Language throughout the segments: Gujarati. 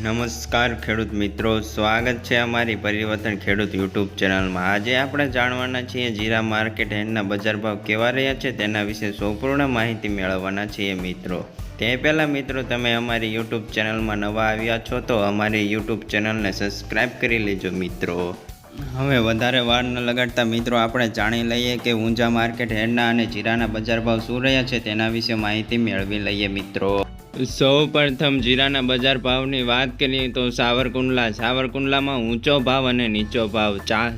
નમસ્કાર ખેડૂત મિત્રો, સ્વાગત છે અમારી પરિવર્તન ખેડૂત યુટ્યુબ ચેનલમાં। આજે આપણે જાણવાના છીએ જીરા માર્કેટ યાર્ડના બજાર ભાવ કેવા રહ્યા છે તેના વિશે સંપૂર્ણ માહિતી મેળવવાના છીએ મિત્રો। તે પહેલાં મિત્રો, તમે અમારી યુટ્યુબ ચેનલમાં નવા આવ્યા છો તો અમારી યુટ્યુબ ચેનલને સબસ્ક્રાઈબ કરી લેજો મિત્રો। હવે વધારે વાર ન લગાડતા મિત્રો, આપણે જાણી લઈએ કે ઊંઝા માર્કેટ યાર્ડના અને જીરાના બજાર ભાવ શું રહ્યા છે તેના વિશે માહિતી મેળવી લઈએ મિત્રો। સૌ પ્રથમ જીરાના બજાર ભાવની વાત કરીએ તો સાવરકુંડલામાં ઊંચો ભાવ અને નીચો ભાવ।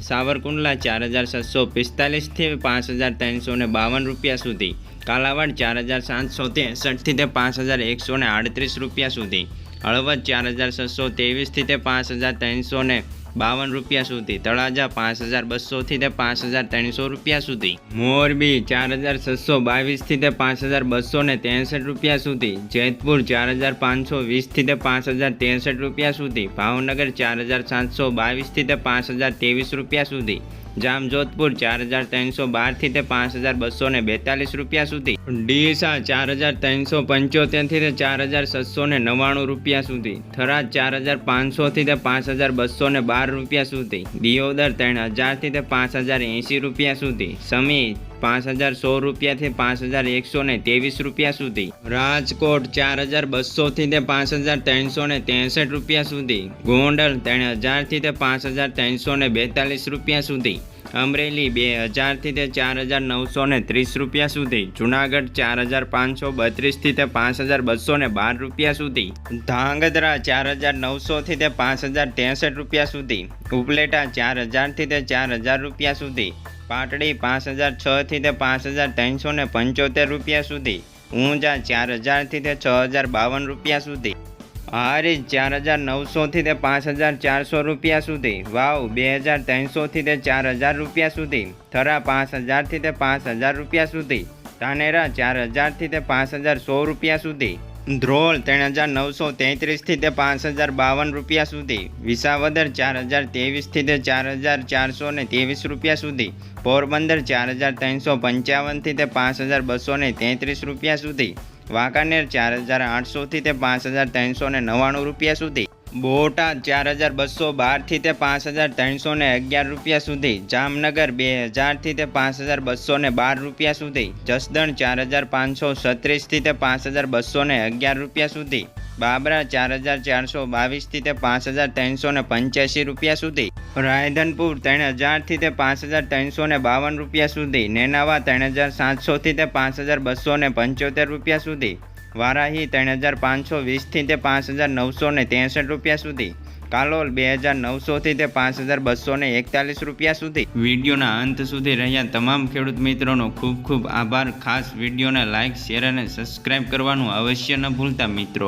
સાવરકુંડલા 4745થી 5352 રૂપિયા સુધી, કાલાવાડ 4763થી 5138 રૂપિયા સુધી, હળવદ 4623થી 5352 રૂપિયા સુધી, તળાજા 5200થી 5300 રૂપિયા સુધી, મોરબી 4622થી 5263 રૂપિયા સુધી, જેતપુર 4520થી 5063 રૂપિયા સુધી, ભાવનગર 4722થી 5023 રૂપિયા સુધી, જામજોધપુર 4312થી 5242 રૂપિયા સુધી, ડીસા 4375થી 4699 રૂપિયા સુધી, થરાદ 4500થી 5212 રૂપિયા સુધી, દિયોદર 3000થી 5080 રૂપિયા સુધી, સમી 5016 રૂપિયાથી 5123 રૂપિયા સુધી, રાજકોટ 4200થી 5363 રૂપિયા સુધી, ગોંડલ 3000થી 5342 રૂપિયા સુધી, અમરેલી 2000થી 4930 રૂપિયા સુધી, જુનાગઢ 4532થી 5212 રૂપિયા સુધી, ધાંગધ્રા 4900થી 5063 રૂપિયા સુધી, ઉપલેટા 4000થી 4000 રૂપિયા સુધી, પાટડી 5006થી 5375 રૂપિયા સુધી, ઊંઝા 4000થી 6052 રૂપિયા સુધી, હારીજ 4900થી 5400 રૂપિયા સુધી, વાવ 2300થી 4000 રૂપિયા સુધી, થરા 5000થી 5000 રૂપિયા સુધી, ધાનેરા 4000થી 5100 રૂપિયા સુધી, ધ્રોલ 3933થી 5052 રૂપિયા સુધી, વિસાવદર 4023થી 4423 રૂપિયા સુધી, પોરબંદર 4355થી 5233 રૂપિયા સુધી, વાંકાનેર 4800થી 5399 રૂપિયા સુધી, બોટાદ 4212થી 5311 રૂપિયા સુધી, જામનગર 2000થી 5212 રૂપિયા સુધી, જસદણ 4536થી 5211 રૂપિયા સુધી, બાબરા 4422થી 5385 રૂપિયા સુધી, રાયધનપુર 3000થી 5352 રૂપિયા સુધી, નેનાવા 3700થી 5275 રૂપિયા સુધી, વારાહી 3520થી 5963 રૂપિયા સુધી, કાલોલ 2900થી 5241 રૂપિયા સુધી। વિડીયોના અંત સુધી રહ્યા તમામ ખેડૂત મિત્રોનો ખૂબ ખૂબ આભાર। ખાસ વિડીયોને લાઇક, શેર અને સબસ્ક્રાઈબ કરવાનું અવશ્ય ન ભૂલતા મિત્રો।